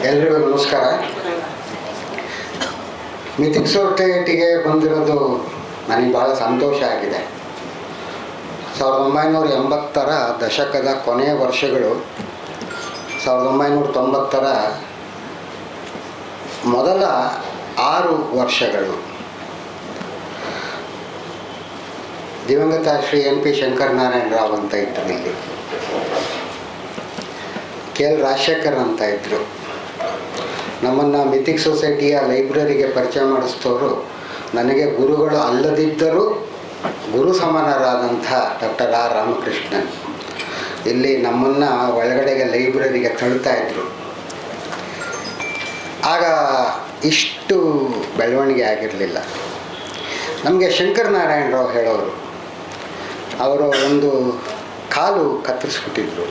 ಎಲ್ರಿಗೂ ನಮಸ್ಕಾರ. ಮಿಥಿಕ್ ಸೊಸೈಟಿಗೆ ಬಂದಿರೋದು ನನಗೆ ಭಾಳ ಸಂತೋಷ ಆಗಿದೆ. 1980ರ ದಶಕದ ಕೊನೆಯ ವರ್ಷಗಳು, 1990ರ ಮೊದಲ 6 ವರ್ಷಗಳು. ದಿವಂಗತ ಶ್ರೀ NP ಶಂಕರನಾರಾಯಣ ರಾವ್ ಅಂತ ಇದ್ದರು, ಇಲ್ಲಿ KL ರಾಜಶೇಖರ್ ಅಂತ ಇದ್ದರು. ನಮ್ಮನ್ನು ಮಿಥಿಕ್ ಸೊಸೈಟಿಯ ಲೈಬ್ರರಿಗೆ ಪರಿಚಯ ಮಾಡಿಸಿದವರು ನನಗೆ ಗುರುಗಳು ಅಲ್ಲದಿದ್ದರೂ ಗುರು ಸಮಾನರಾದಂಥ ಡಾಕ್ಟರ್ R ರಾಮಕೃಷ್ಣನ್. ಇಲ್ಲಿ ನಮ್ಮನ್ನು ಒಳಗಡೆಗೆ ಲೈಬ್ರರಿಗೆ ತಳ್ತಾಯಿದ್ರು. ಆಗ ಇಷ್ಟು ಬೆಳವಣಿಗೆ ಆಗಿರಲಿಲ್ಲ. ನಮಗೆ ಶಂಕರನಾರಾಯಣ ರಾವ್ ಹೇಳೋರು, ಅವರು ಒಂದು ಕಾಲು ಕತ್ತರಿಸ್ಬಿಟ್ಟಿದ್ರು,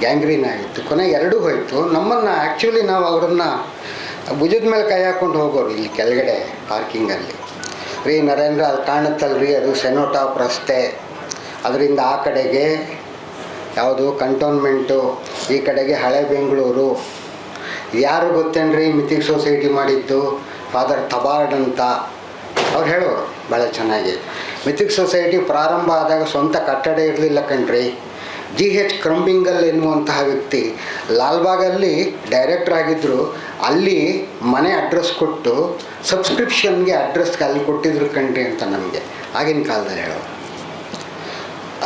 ಗ್ಯಾಂಗ್ರೀನ್ ಆಗಿತ್ತು, ಕೊನೆಗೆ 2 ಹೋಯಿತು. ನಮ್ಮನ್ನು ಆ್ಯಕ್ಚುಲಿ ನಾವು ಅವರನ್ನು ಭುಜದ ಮೇಲೆ ಕೈ ಹಾಕ್ಕೊಂಡು ಹೋಗೋರು. ಇಲ್ಲಿ ಕೆಳಗಡೆ ಪಾರ್ಕಿಂಗಲ್ಲಿ, ರೀ ನರೇಂದ್ರ ಅಲ್ಲಿ ಕಾಣುತ್ತಲ್ರಿ, ಅದು ಸೆನೋಟಾಪ್ ರಸ್ತೆ, ಅದರಿಂದ ಆ ಕಡೆಗೆ ಯಾವುದು ಕಂಟೋನ್ಮೆಂಟು, ಈ ಕಡೆಗೆ ಹಳೆ ಬೆಂಗಳೂರು. ಯಾರು ಗೊತ್ತೇನ್ರಿ ಮಿಥಿಕ್ ಸೊಸೈಟಿ ಮಾಡಿದ್ದು? ಫಾದರ್ ತಬಾರ್ಡ್ ಅಂತ ಅವ್ರು ಹೇಳೋರು ಭಾಳ ಚೆನ್ನಾಗಿ. ಮಿಥಿಕ್ ಸೊಸೈಟಿ ಪ್ರಾರಂಭ ಆದಾಗ ಸ್ವಂತ ಕಟ್ಟಡ ಇರಲಿಲ್ಲ ಕಣ್ರಿ. GH ಕ್ರಂಬಿಂಗಲ್ ಎನ್ನುವಂತಹ ವ್ಯಕ್ತಿ ಲಾಲ್ಬಾಗಲ್ಲಿ ಡೈರೆಕ್ಟರ್ ಆಗಿದ್ದರು. ಅಲ್ಲಿ ಮನೆ ಅಡ್ರೆಸ್ ಕೊಟ್ಟು ಸಬ್ಸ್ಕ್ರಿಪ್ಷನ್ಗೆ ಅಡ್ರೆಸ್ಗೆ ಅಲ್ಲಿ ಕೊಟ್ಟಿದ್ರು ಕಣ್ರಿ ಅಂತ ನಮಗೆ ಆಗಿನ ಕಾಲದಲ್ಲಿ ಹೇಳೋರು.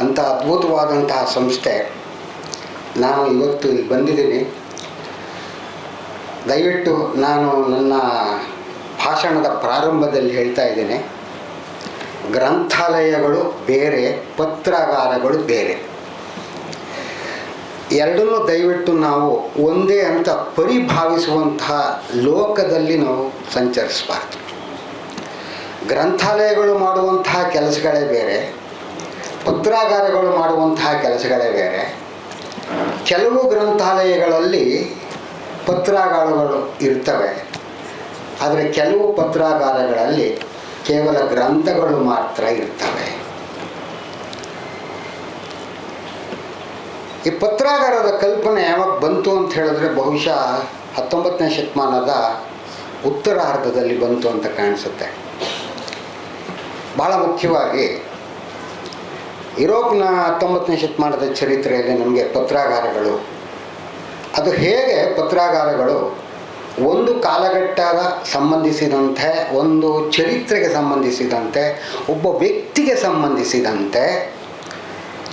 ಅಂಥ ಅದ್ಭುತವಾದಂತಹ ಸಂಸ್ಥೆ. ನಾನು ಇವತ್ತು ಇಲ್ಲಿ ಬಂದಿದ್ದೀನಿ. ದಯವಿಟ್ಟು ನಾನು ನನ್ನ ಭಾಷಣದ ಪ್ರಾರಂಭದಲ್ಲಿ ಹೇಳ್ತಾ ಇದ್ದೇನೆ, ಗ್ರಂಥಾಲಯಗಳು ಬೇರೆ, ಪತ್ರಾಗಾರಗಳು ಬೇರೆ. ಎರಡನ್ನೂ ದಯವಿಟ್ಟು ನಾವು ಒಂದೇ ಅಂತ ಪರಿಭಾವಿಸುವಂತಹ ಲೋಕದಲ್ಲಿ ನಾವು ಸಂಚರಿಸಬಾರ್ದು. ಗ್ರಂಥಾಲಯಗಳು ಮಾಡುವಂತಹ ಕೆಲಸಗಳೇ ಬೇರೆ, ಪತ್ರಾಗಾರಗಳು ಮಾಡುವಂತಹ ಕೆಲಸಗಳೇ ಬೇರೆ. ಕೆಲವು ಗ್ರಂಥಾಲಯಗಳಲ್ಲಿ ಪತ್ರಾಗಾರಗಳು ಇರ್ತವೆ, ಆದರೆ ಕೆಲವು ಪತ್ರಾಗಾರಗಳಲ್ಲಿ ಕೇವಲ ಗ್ರಂಥಗಳು ಮಾತ್ರ ಇರ್ತವೆ. ಈ ಪತ್ರಾಗಾರದ ಕಲ್ಪನೆ ಯಾವಾಗ ಬಂತು ಅಂತ ಹೇಳಿದ್ರೆ ಬಹುಶಃ 19ನೇ ಶತಮಾನದ ಉತ್ತರಾರ್ಧದಲ್ಲಿ ಬಂತು ಅಂತ ಕಾಣಿಸುತ್ತೆ. ಭಾಳ ಮುಖ್ಯವಾಗಿ ಯುರೋಪ್ನ 19ನೇ ಶತಮಾನದ ಚರಿತ್ರೆಯಲ್ಲಿ ನಮಗೆ ಪತ್ರಾಗಾರಗಳು, ಅದು ಹೇಗೆ ಪತ್ರಾಗಾರಗಳು ಒಂದು ಕಾಲಘಟ್ಟದ ಸಂಬಂಧಿಸಿದಂತೆ, ಒಂದು ಚರಿತ್ರೆಗೆ ಸಂಬಂಧಿಸಿದಂತೆ, ಒಬ್ಬ ವ್ಯಕ್ತಿಗೆ ಸಂಬಂಧಿಸಿದಂತೆ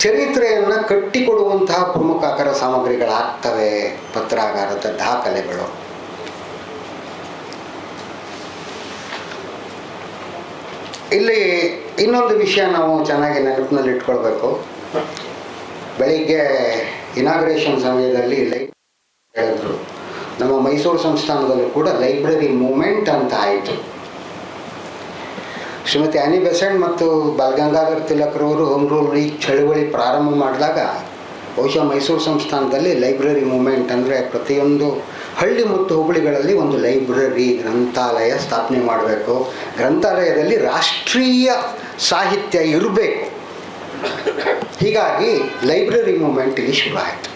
ಚರಿತ್ರೆಯನ್ನು ಕಟ್ಟಿಕೊಡುವಂತಹ ಪ್ರಮುಖ ಆಕರ ಸಾಮಗ್ರಿಗಳಾಗ್ತವೆ ಪತ್ರಾಗಾರದ ದಾಖಲೆಗಳು. ಇಲ್ಲಿ ಇನ್ನೊಂದು ವಿಷಯ ನಾವು ಚೆನ್ನಾಗಿ ನೆನಪಿನಲ್ಲಿ ಇಟ್ಕೊಳ್ಬೇಕು. ಬೆಳಿಗ್ಗೆ ಇನಾಗ್ರೇಷನ್ ಸಮಯದಲ್ಲಿ ಹೇಳಿದ್ರು, ನಮ್ಮ ಮೈಸೂರು ಸಂಸ್ಥಾನದಲ್ಲೂ ಕೂಡ ಲೈಬ್ರರಿ ಮೂಮೆಂಟ್ ಅಂತ ಆಯಿತು. ಶ್ರೀಮತಿ ಆನಿ ಬೆಸೆಂಟ್ ಮತ್ತು ಬಾಲಗಂಗಾಧರ ತಿಲಕ್ರವರು ಹೋಮ್ ರೂಲ್ ವೀಕ್ ಚಳುವಳಿ ಪ್ರಾರಂಭ ಮಾಡಿದಾಗ ಬಹುಶಃ ಮೈಸೂರು ಸಂಸ್ಥಾನದಲ್ಲಿ ಲೈಬ್ರರಿ ಮೂಮೆಂಟ್ ಅಂದರೆ ಪ್ರತಿಯೊಂದು ಹಳ್ಳಿ ಮತ್ತು ಹೋಬಳಿಗಳಲ್ಲಿ ಒಂದು ಲೈಬ್ರರಿ, ಗ್ರಂಥಾಲಯ ಸ್ಥಾಪನೆ ಮಾಡಬೇಕು, ಗ್ರಂಥಾಲಯದಲ್ಲಿ ರಾಷ್ಟ್ರೀಯ ಸಾಹಿತ್ಯ ಇರಬೇಕು. ಹೀಗಾಗಿ ಲೈಬ್ರರಿ ಮೂಮೆಂಟ್ ಇಲ್ಲಿ ಶುರು ಆಯಿತು.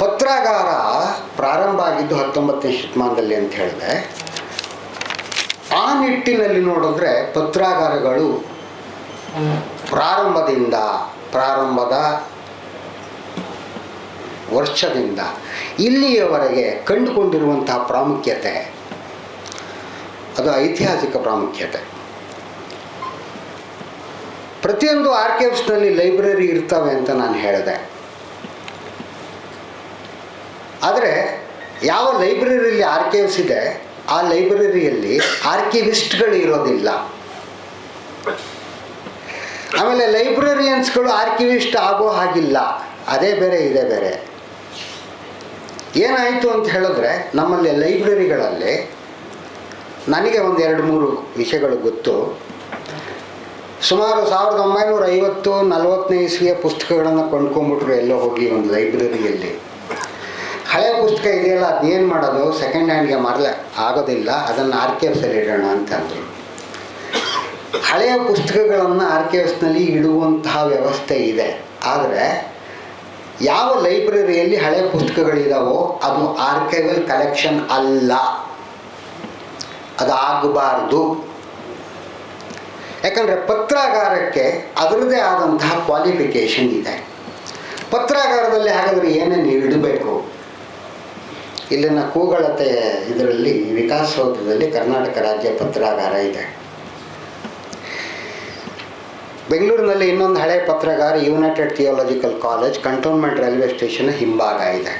ಪತ್ರಾಗಾರ ಪ್ರಾರಂಭ ಆಗಿದ್ದು 19ನೇ ಶತಮಾನದಲ್ಲಿ ಅಂತ ಹೇಳಿದೆ. ಆ ನಿಟ್ಟಿನಲ್ಲಿ ನೋಡಿದ್ರೆ ಪತ್ರಾಗಾರಗಳು ಪ್ರಾರಂಭದ ವರ್ಷದಿಂದ ಇಲ್ಲಿಯವರೆಗೆ ಕಂಡುಕೊಂಡಿರುವಂತಹ ಪ್ರಾಮುಖ್ಯತೆ, ಅದು ಐತಿಹಾಸಿಕ ಪ್ರಾಮುಖ್ಯತೆ. ಪ್ರತಿಯೊಂದು ಆರ್ಕೈವ್ಸ್ನಲ್ಲಿ ಲೈಬ್ರರಿ ಇರ್ತವೆ ಅಂತ ನಾನು ಹೇಳಿದೆ. ಆದರೆ ಯಾವ ಲೈಬ್ರರಿಯಲ್ಲಿ ಆರ್ಕೈವ್ಸ್ ಇದೆ, ಆ ಲೈಬ್ರರಿಯಲ್ಲಿ ಆರ್ಕಿವಿಸ್ಟ್ಗಳು ಇರೋದಿಲ್ಲ. ಆಮೇಲೆ ಲೈಬ್ರರಿಯನ್ಸ್ಗಳು ಆರ್ಕಿವಿಸ್ಟ್ ಆಗೋ ಹಾಗಿಲ್ಲ. ಅದೇ ಬೇರೆ, ಇದೇ ಬೇರೆ. ಏನಾಯಿತು ಅಂತ ಹೇಳಿದ್ರೆ, ನಮ್ಮಲ್ಲಿ ಲೈಬ್ರರಿಗಳಲ್ಲಿ ನನಗೆ ಒಂದು 2-3 ವಿಷಯಗಳು ಗೊತ್ತು. ಸುಮಾರು 1950-40ನೇ ಇಸ್ವಿಯ ಪುಸ್ತಕಗಳನ್ನು ಕೊಂಡ್ಕೊಂಡ್ಬಿಟ್ರು ಎಲ್ಲೋ ಹೋಗಿ ಒಂದು ಲೈಬ್ರರಿಯಲ್ಲಿ. ಹಳೆ ಪುಸ್ತಕ ಇದೆಯಲ್ಲ, ಅದೇನು ಮಾಡೋದು, ಸೆಕೆಂಡ್ ಹ್ಯಾಂಡ್ಗೆ ಮಾರಲೆ ಆಗೋದಿಲ್ಲ, ಅದನ್ನು ಆರ್ಕೈವ್ಸಲ್ಲಿ ಇಡೋಣ ಅಂತಂದರು. ಹಳೆಯ ಪುಸ್ತಕಗಳನ್ನು ಆರ್ಕೈವ್ಸ್ನಲ್ಲಿ ಇಡುವಂತಹ ವ್ಯವಸ್ಥೆ ಇದೆ. ಆದರೆ ಯಾವ ಲೈಬ್ರರಿಯಲ್ಲಿ ಹಳೆ ಪುಸ್ತಕಗಳಿದಾವೋ ಅದು ಆರ್ಕೈವಲ್ ಕಲೆಕ್ಷನ್ ಅಲ್ಲ, ಅದು ಆಗಬಾರ್ದು. ಯಾಕಂದರೆ ಪತ್ರಾಗಾರಕ್ಕೆ ಅದರದ್ದೇ ಆದಂತಹ ಕ್ವಾಲಿಫಿಕೇಷನ್ ಇದೆ. ಪತ್ರಾಗಾರದಲ್ಲಿ ಹಾಗಾದರೆ ಏನೇನು ಇಡಬೇಕು? ಇಲ್ಲಿನ ಕೂಗಳತೆ ಇದರಲ್ಲಿ ವಿಕಾಸಸೌಧದಲ್ಲಿ ಕರ್ನಾಟಕ ರಾಜ್ಯ ಪತ್ರಾಗಾರ ಇದೆ. ಬೆಂಗಳೂರಿನಲ್ಲಿ ಇನ್ನೊಂದು ಹಳೆ ಪತ್ರಾಗಾರ united theological college cantonment railway station ಹಿಂಭಾಗ ಇದೆ.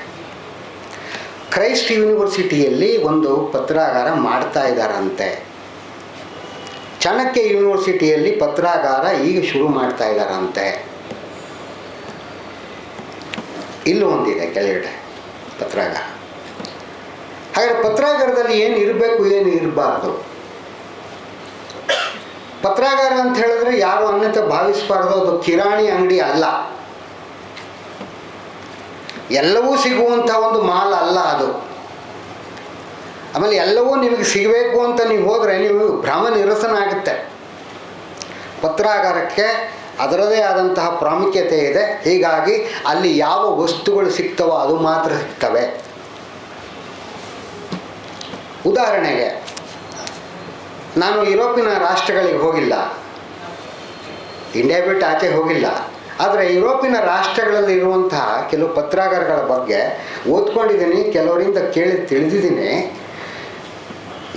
ಕ್ರೈಸ್ಟ್ ಯೂನಿವರ್ಸಿಟಿಯಲ್ಲಿ ಒಂದು ಪತ್ರಾಗಾರ ಮಾಡ್ತಾ ಇದ್ದಾರಂತೆ. ಚಾಣಕ್ಯ ಯೂನಿವರ್ಸಿಟಿಯಲ್ಲಿ ಪತ್ರಾಗಾರ ಈಗ ಶುರು ಮಾಡ್ತಾ ಇದ್ದಾರಂತೆ. ಇಲ್ಲೂ ಒಂದಿದೆ ಕೆಳಗಡೆ ಪತ್ರಾಗಾರ. ಹಾಗಾದರೆ ಪತ್ರಾಗಾರದಲ್ಲಿ ಏನು ಇರಬೇಕು, ಏನು ಇರಬಾರ್ದು? ಪತ್ರಾಗಾರ ಅಂತ ಹೇಳಿದ್ರೆ ಯಾರು ಅನ್ಯತೆ ಭಾವಿಸಬಾರ್ದು, ಅದು ಕಿರಾಣಿ ಅಂಗಡಿ ಅಲ್ಲ, ಎಲ್ಲವೂ ಸಿಗುವಂಥ ಒಂದು ಮಾಲ್ ಅಲ್ಲ ಅದು. ಆಮೇಲೆ ಎಲ್ಲವೂ ನಿಮಗೆ ಸಿಗಬೇಕು ಅಂತ ನೀವು ಹೋದರೆ ನೀವು ಭ್ರಮ ನಿರಸನ ಆಗುತ್ತೆ. ಪತ್ರಾಗಾರಕ್ಕೆ ಅದರದೇ ಆದಂತಹ ಪ್ರಾಮುಖ್ಯತೆ ಇದೆ. ಹೀಗಾಗಿ ಅಲ್ಲಿ ಯಾವ ವಸ್ತುಗಳು ಸಿಗ್ತವೋ ಅದು ಮಾತ್ರ ಸಿಗ್ತವೆ. ಉದಾಹರಣೆಗೆ, ನಾನು ಯುರೋಪಿನ ರಾಷ್ಟ್ರಗಳಿಗೆ ಹೋಗಿಲ್ಲ, ಇಂಡಿಯಾ ಬಿಟ್ಟು ಆಚೆ ಹೋಗಿಲ್ಲ. ಆದರೆ ಯುರೋಪಿನ ರಾಷ್ಟ್ರಗಳಲ್ಲಿ ಇರುವಂತಹ ಕೆಲವು ಪತ್ರಾಗಾರಗಳ ಬಗ್ಗೆ ಓದ್ಕೊಂಡಿದ್ದೀನಿ, ಕೆಲವರಿಂದ ಕೇಳಿ ತಿಳಿದಿದ್ದೀನಿ.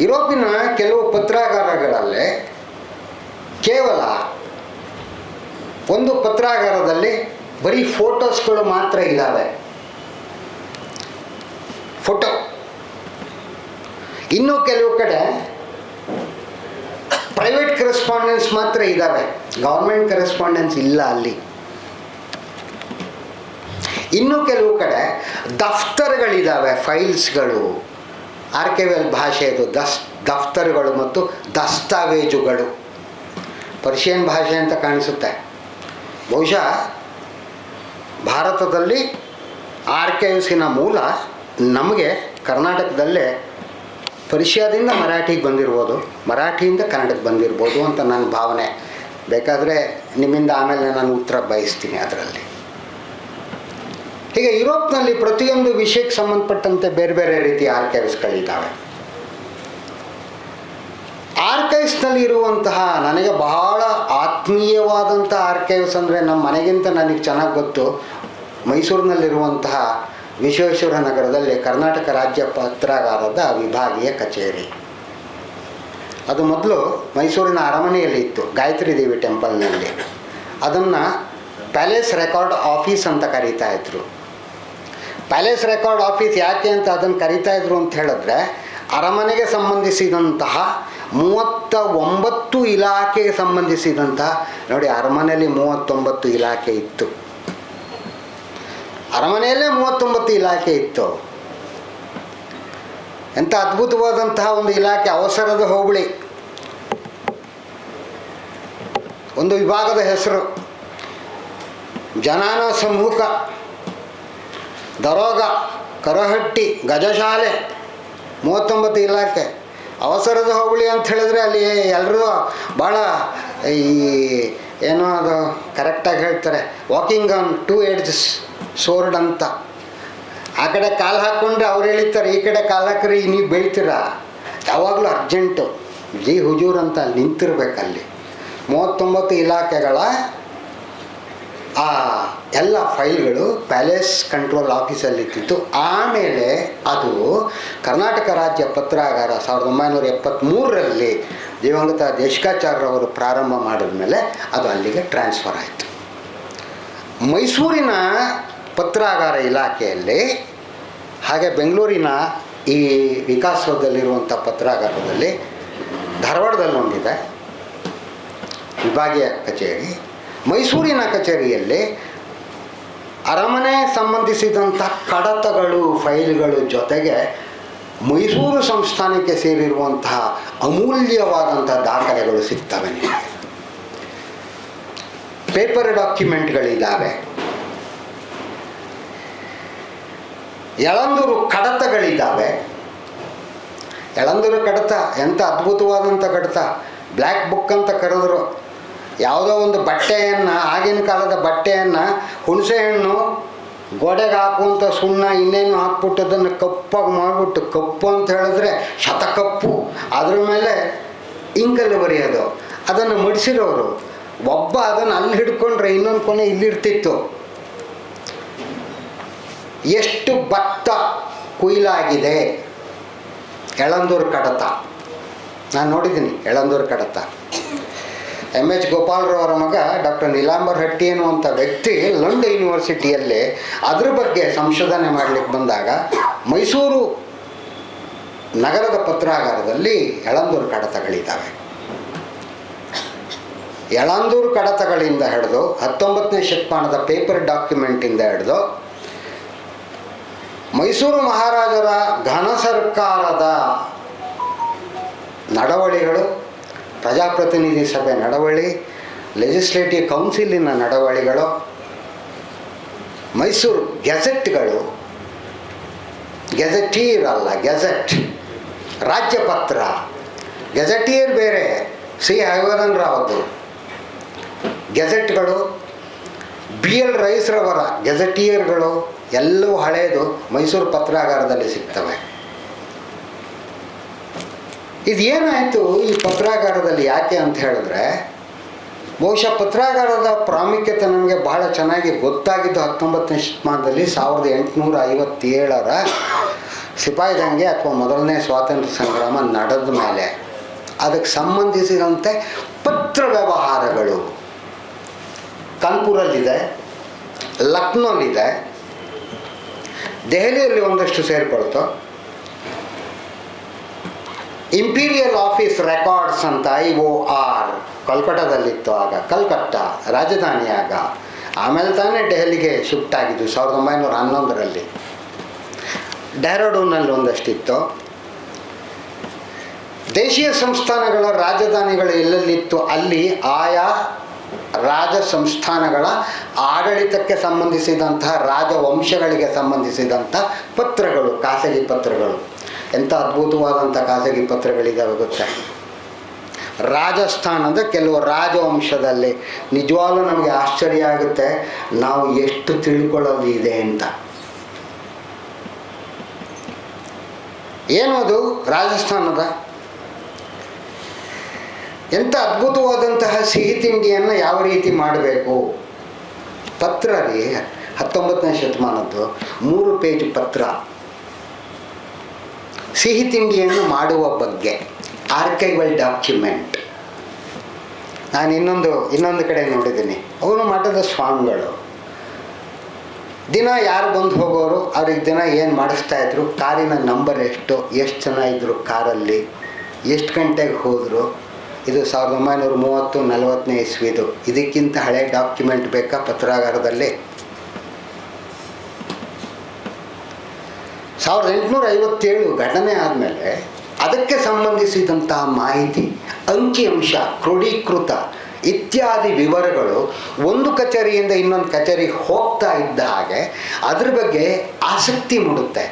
ಯುರೋಪಿನ ಕೆಲವು ಪತ್ರಾಗಾರಗಳಲ್ಲಿ ಕೇವಲ ಒಂದು ಪತ್ರಾಗಾರದಲ್ಲಿ ಬರೀ ಫೋಟೋಸ್ಗಳು ಮಾತ್ರ ಇದ್ದಾವೆ, ಫೋಟೋ. ಇನ್ನೂ ಕೆಲವು ಕಡೆ ಪ್ರೈವೇಟ್ ಕರೆಸ್ಪಾಂಡೆನ್ಸ್ ಮಾತ್ರ ಇದ್ದಾವೆ, ಗೌರ್ಮೆಂಟ್ ಕರೆಸ್ಪಾಂಡೆನ್ಸ್ ಇಲ್ಲ ಅಲ್ಲಿ. ಇನ್ನೂ ಕೆಲವು ಕಡೆ ದಫ್ತರ್ಗಳಿದ್ದಾವೆ, ಫೈಲ್ಸ್ಗಳು, ಆರ್ಕೈವಲ್ ಭಾಷೆಯದು ದಫ್ತರುಗಳು ಮತ್ತು ದಸ್ತಾವೇಜುಗಳು. ಪರ್ಷಿಯನ್ ಭಾಷೆ ಅಂತ ಕಾಣಿಸುತ್ತೆ. ಬಹುಶಃ ಭಾರತದಲ್ಲಿ ಆರ್ಕೈವ್ಸಿನ ಮೂಲ ನಮಗೆ ಕರ್ನಾಟಕದಲ್ಲೇ ಪರ್ಷಿಯಾದಿಂದ ಮರಾಠಿಗೆ ಬಂದಿರ್ಬೋದು, ಮರಾಠಿಯಿಂದ ಕನ್ನಡಕ್ಕೆ ಬಂದಿರ್ಬೋದು ಅಂತ ನನ್ನ ಭಾವನೆ. ಬೇಕಾದರೆ ನಿಮ್ಮಿಂದ ಆಮೇಲೆ ನಾನು ಉತ್ತರ ಬಯಸ್ತೀನಿ ಅದರಲ್ಲಿ. ಹೀಗೆ ಯುರೋಪ್ನಲ್ಲಿ ಪ್ರತಿಯೊಂದು ವಿಷಯಕ್ಕೆ ಸಂಬಂಧಪಟ್ಟಂತೆ ಬೇರೆ ಬೇರೆ ರೀತಿಯ ಆರ್ಕೈವ್ಸ್ಗಳಿದ್ದಾವೆ. ಆರ್ಕೈವ್ಸ್ನಲ್ಲಿ ಇರುವಂತಹ ನನಗೆ ಬಹಳ ಆತ್ಮೀಯವಾದಂಥ ಆರ್ಕೈವ್ಸ್ ಅಂದರೆ ನಮ್ಮ ಮನೆಗಿಂತ ನನಗೆ ಚೆನ್ನಾಗಿ ಗೊತ್ತು. ಮೈಸೂರಿನಲ್ಲಿರುವಂತಹ ವಿಶ್ವೇಶ್ವರ ನಗರದಲ್ಲಿ ಕರ್ನಾಟಕ ರಾಜ್ಯ ಪತ್ರಾಗಾರದ ವಿಭಾಗೀಯ ಕಚೇರಿ. ಅದು ಮೊದಲು ಮೈಸೂರಿನ ಅರಮನೆಯಲ್ಲಿ ಇತ್ತು, ಗಾಯತ್ರಿ ದೇವಿ ಟೆಂಪಲ್ನಲ್ಲಿ. ಅದನ್ನು ಪ್ಯಾಲೇಸ್ ರೆಕಾರ್ಡ್ ಆಫೀಸ್ ಅಂತ ಕರೀತಾ ಇದ್ರು. ಪ್ಯಾಲೇಸ್ ರೆಕಾರ್ಡ್ ಆಫೀಸ್ ಯಾಕೆ ಅಂತ ಅದನ್ನು ಕರೀತಾ ಇದ್ರು ಅಂತ ಹೇಳಿದ್ರೆ, ಅರಮನೆಗೆ ಸಂಬಂಧಿಸಿದಂತಹ 39 ಇಲಾಖೆಗೆ ಸಂಬಂಧಿಸಿದಂತಹ, ನೋಡಿ ಅರಮನೆಯಲ್ಲಿ 39 ಇಲಾಖೆ ಇತ್ತು, ಅರಮನೆಯಲ್ಲೇ 39 ಇಲಾಖೆ ಇತ್ತು. ಎಂಥ ಅದ್ಭುತವಾದಂತಹ ಒಂದು ಇಲಾಖೆ. ಅವಸರದ ಹೋಬಳಿ ಒಂದು ವಿಭಾಗದ ಹೆಸರು, ಜನಾನ ಸಮೂಹ, ದರೋಗ, ಕರಹಟ್ಟಿ, ಗಜಶಾಲೆ, 39 ಇಲಾಖೆ. ಅವಸರದ ಹೋಬಳಿ ಅಂತ ಹೇಳಿದ್ರೆ ಅಲ್ಲಿ ಎಲ್ಲರೂ ಭಾಳ ಈ ಏನೋ ಅದು ಕರೆಕ್ಟಾಗಿ ಹೇಳ್ತಾರೆ, ವಾಕಿಂಗ್ ಆನ್ 2 edges sword ಅಂತ. ಆ ಕಡೆ ಕಾಲು ಹಾಕ್ಕೊಂಡ್ರೆ ಅವ್ರು ಹೇಳಿರ್ತಾರೆ, ಈ ಕಡೆ ಕಾಲು ಹಾಕ್ರಿ ನೀವು ಬೀಳ್ತೀರ. ಯಾವಾಗಲೂ ಅರ್ಜೆಂಟು ಜಿ ಹುಜೂರ್ ಅಂತ ಅಲ್ಲಿ ನಿಂತಿರ್ಬೇಕಲ್ಲಿ. 39 ಇಲಾಖೆಗಳ ಆ ಎಲ್ಲ ಫೈಲ್ಗಳು ಪ್ಯಾಲೇಸ್ ಕಂಟ್ರೋಲ್ ಆಫೀಸಲ್ಲಿತ್ತು. ಆಮೇಲೆ ಅದು ಕರ್ನಾಟಕ ರಾಜ್ಯ ಪತ್ರಾಗಾರ 1973ರಲ್ಲಿ ದಿವಂಗತ ದೇಶಿಕಾಚಾರ್ಯರವರು ಪ್ರಾರಂಭ ಮಾಡಿದ ಮೇಲೆ ಅದು ಅಲ್ಲಿಗೆ ಟ್ರಾನ್ಸ್ಫರ್ ಆಯಿತು. ಮೈಸೂರಿನ ಪತ್ರಾಗಾರ ಇಲಾಖೆಯಲ್ಲಿ, ಹಾಗೆ ಬೆಂಗಳೂರಿನ ಈ ವಿಕಾಸಸೌಧದಲ್ಲಿರುವಂಥ ಪತ್ರಾಗಾರದಲ್ಲಿ, ಧಾರವಾಡದಲ್ಲಿ ಒಂದಿದೆ ವಿಭಾಗೀಯ ಕಚೇರಿ. ಮೈಸೂರಿನ ಕಚೇರಿಯಲ್ಲಿ ಅರಮನೆ ಸಂಬಂಧಿಸಿದಂಥ ಕಡತಗಳು, ಫೈಲ್ಗಳು ಜೊತೆಗೆ ಮೈಸೂರು ಸಂಸ್ಥಾನಕ್ಕೆ ಸೇರಿರುವಂತಹ ಅಮೂಲ್ಯವಾದಂಥ ದಾಖಲೆಗಳು ಸಿಗ್ತವೆ ನಿಮಗೆ. ಪೇಪರ್ ಡಾಕ್ಯುಮೆಂಟ್ಗಳಿದ್ದಾವೆ, ಯಳಂದೂರು ಕಡತಗಳಿದ್ದಾವೆ. ಯಳಂದೂರು ಕಡತ ಎಂಥ ಅದ್ಭುತವಾದಂಥ ಕಡತ. ಬ್ಲ್ಯಾಕ್ ಬುಕ್ ಅಂತ ಕರೆದ್ರು. ಯಾವುದೋ ಒಂದು ಬಟ್ಟೆಯನ್ನು, ಆಗಿನ ಕಾಲದ ಬಟ್ಟೆಯನ್ನು ಹುಣಸೆ ಹಣ್ಣು ಗೋಡೆಗೆ ಹಾಕುವಂಥ ಸುಣ್ಣ ಇನ್ನೇನು ಹಾಕ್ಬಿಟ್ಟು ಅದನ್ನು ಕಪ್ಪಾಗಿ ಮಾಡಿಬಿಟ್ಟು ಕಪ್ಪು ಅಂತ ಹೇಳಿದ್ರೆ ಶತಕಪ್ಪು, ಅದ್ರ ಮೇಲೆ ಇಂಕಲ್ಲಿ ಬರೆಯೋದು. ಅದನ್ನು ಮಡಿಸಿರೋರು ಒಬ್ಬ ಅದನ್ನು ಅಲ್ಲಿ ಹಿಡ್ಕೊಂಡ್ರೆ ಇನ್ನೊಂದು ಕೊನೆ ಇಲ್ಲಿರ್ತಿತ್ತು. ಎಷ್ಟು ಭತ್ತ ಕುಯ್ಲಾಗಿದೆ ಯಳಂದೂರು ಕಡತ, ನಾನು ನೋಡಿದ್ದೀನಿ ಯಳಂದೂರು ಕಡತ. ಎಮ್.ಎಚ್. ಗೋಪಾಲರವರ ಮಗ ಡಾಕ್ಟರ್ ನೀಲಾಂಬರ್ ಹಟ್ಟಿ ಅನ್ನುವಂಥ ವ್ಯಕ್ತಿ ಲಂಡನ್ ಯೂನಿವರ್ಸಿಟಿಯಲ್ಲಿ ಅದ್ರ ಬಗ್ಗೆ ಸಂಶೋಧನೆ ಮಾಡಲಿಕ್ಕೆ ಬಂದಾಗ ಮೈಸೂರು ನಗರದ ಪತ್ರಾಗಾರದಲ್ಲಿ ಯಳಂದೂರು ಕಡತಗಳಿದ್ದಾವೆ. ಯಳಂದೂರು ಕಡತಗಳಿಂದ ಹಿಡಿದು 19ನೇ ಶತಮಾನದ ಪೇಪರ್ ಡಾಕ್ಯುಮೆಂಟಿಂದ ಹಿಡಿದು ಮೈಸೂರು ಮಹಾರಾಜರ ಘನ ಸರ್ಕಾರದ ನಡವಳಿಗಳು, ಪ್ರಜಾಪ್ರತಿನಿಧಿ ಸಭೆ ನಡವಳಿ, ಲೆಜಿಸ್ಲೇಟಿವ್ ಕೌನ್ಸಿಲಿನ ನಡವಳಿಗಳು, ಮೈಸೂರು ಗೆಜೆಟ್ಗಳು, ಗೆಜೆಟೀರ್ ಅಲ್ಲ ಗೆಜೆಟ್, ರಾಜ್ಯಪತ್ರ. ಗೆಜೆಟಿಯರ್ ಬೇರೆ, ಸಿ ಹೈವರ್ಧನ್ ರಾವ್ದು ಗೆಜೆಟ್ಗಳು, BL ರೈಸ್ರವರ ಗೆಜೆಟಿಯರ್ಗಳು ಎಲ್ಲವೂ ಹಳೆಯದು ಮೈಸೂರು ಪತ್ರಾಗಾರದಲ್ಲಿ ಸಿಗ್ತವೆ. ಇದೇನಾಯಿತು ಈ ಪತ್ರಾಗಾರದಲ್ಲಿ ಯಾಕೆ ಅಂತ ಹೇಳಿದ್ರೆ, ಬಹುಶಃ ಪತ್ರಾಗಾರದ ಪ್ರಾಮುಖ್ಯತೆ ನಮಗೆ ಬಹಳ ಚೆನ್ನಾಗಿ ಗೊತ್ತಾಗಿದ್ದು 19ನೇ ಶತಮಾನದಲ್ಲಿ 1857ರ ಸಿಪಾಯಿ ದಂಗೆ ಅಥವಾ ಮೊದಲನೇ ಸ್ವಾತಂತ್ರ್ಯ ಸಂಗ್ರಾಮ ನಡೆದ ಮೇಲೆ ಅದಕ್ಕೆ ಸಂಬಂಧಿಸಿದಂತೆ ಪತ್ರ ವ್ಯವಹಾರಗಳು ಕಾನ್ಪುರಲ್ಲಿದೆ, ಲಕ್ನೋಲ್ಲಿದೆ, ದೆಹಲಿಯಲ್ಲಿ ಒಂದಷ್ಟು ಸೇರಿಕೊಳ್ತು. ಇಂಪೀರಿಯಲ್ ಆಫೀಸ್ ರೆಕಾರ್ಡ್ಸ್ ಅಂತ IOR ಕಲ್ಕಟ್ಟಾದಲ್ಲಿತ್ತು. ಆಗ ಕಲ್ಕಟ್ಟ ರಾಜಧಾನಿ. ಆಗ ಆಮೇಲೆ ತಾನೇ ದೆಹಲಿಗೆ ಶಿಫ್ಟ್ ಆಗಿದ್ದು 1911ರಲ್ಲಿ. ಡೆಹ್ರಾಡೂನಲ್ಲಿ ಒಂದಷ್ಟಿತ್ತು. ದೇಶೀಯ ಸಂಸ್ಥಾನಗಳ ರಾಜಧಾನಿಗಳು ಎಲ್ಲೆಲ್ಲಿತ್ತು ಅಲ್ಲಿ ಆಯಾ ರಾಜ ಸಂಸ್ಥಾನಗಳ ಆಡಳಿತಕ್ಕೆ ಸಂಬಂಧಿಸಿದಂತಹ ರಾಜವಂಶಗಳಿಗೆ ಸಂಬಂಧಿಸಿದಂಥ ಪತ್ರಗಳು, ಖಾಸಗಿ ಪತ್ರಗಳು. ಎಂಥ ಅದ್ಭುತವಾದಂಥ ಖಾಸಗಿ ಪತ್ರಗಳಿದ್ದಾವೆ ಗೊತ್ತಾ. ರಾಜಸ್ಥಾನದ ಕೆಲವು ರಾಜವಂಶದಲ್ಲಿ ನಿಜವಾಗ್ಲೂ ನಮಗೆ ಆಶ್ಚರ್ಯ ಆಗುತ್ತೆ ನಾವು ಎಷ್ಟು ತಿಳ್ಕೊಳ್ಳೋದು ಇದೆ ಅಂತ. ಏನದು ರಾಜಸ್ಥಾನದ ಎಂಥ ಅದ್ಭುತವಾದಂತಹ ಸಿಹಿ ತಿಂಡಿಯನ್ನು ಯಾವ ರೀತಿ ಮಾಡಬೇಕು. ಪತ್ರ ರೀ, 19ನೇ ಶತಮಾನದ್ದು 3 ಪೇಜ್ ಪತ್ರ ಸಿಹಿ ತಿಂಡಿಯನ್ನು ಮಾಡುವ ಬಗ್ಗೆ, ಆರ್ಕೈವಲ್ ಡಾಕ್ಯುಮೆಂಟ್. ನಾನು ಇನ್ನೊಂದು ಕಡೆ ನೋಡಿದ್ದೀನಿ, ಅವರು ಮಠದ ಸ್ವಾಮಿಗಳು ದಿನ ಯಾರು ಬಂದು ಹೋಗೋರು ಅವ್ರಿಗೆ ದಿನ ಏನು ಮಾಡಿಸ್ತಾ ಇದ್ರು, ಕಾರಿನ ನಂಬರ್ ಎಷ್ಟು ಜನ ಇದ್ದರು ಕಾರಲ್ಲಿ, ಎಷ್ಟು ಗಂಟೆಗೆ ಹೋದರು. ಇದು 1930-40ನೇ ಇಸ್ವಿದು. ಇದಕ್ಕಿಂತ ಹಳೆ ಡಾಕ್ಯುಮೆಂಟ್ ಬೇಕಾ ಪತ್ರಾಗಾರದಲ್ಲಿ? 1857 ಘಟನೆ ಆದಮೇಲೆ ಅದಕ್ಕೆ ಸಂಬಂಧಿಸಿದಂತಹ ಮಾಹಿತಿ, ಅಂಕಿಅಂಶ, ಕ್ರೋಢೀಕೃತ ಇತ್ಯಾದಿ ವಿವರಗಳು ಒಂದು ಕಚೇರಿಯಿಂದ ಇನ್ನೊಂದು ಕಚೇರಿಗೆ ಹೋಗ್ತಾ ಇದ್ದ ಹಾಗೆ ಅದ್ರ ಬಗ್ಗೆ ಆಸಕ್ತಿ ಮೂಡುತ್ತೆ.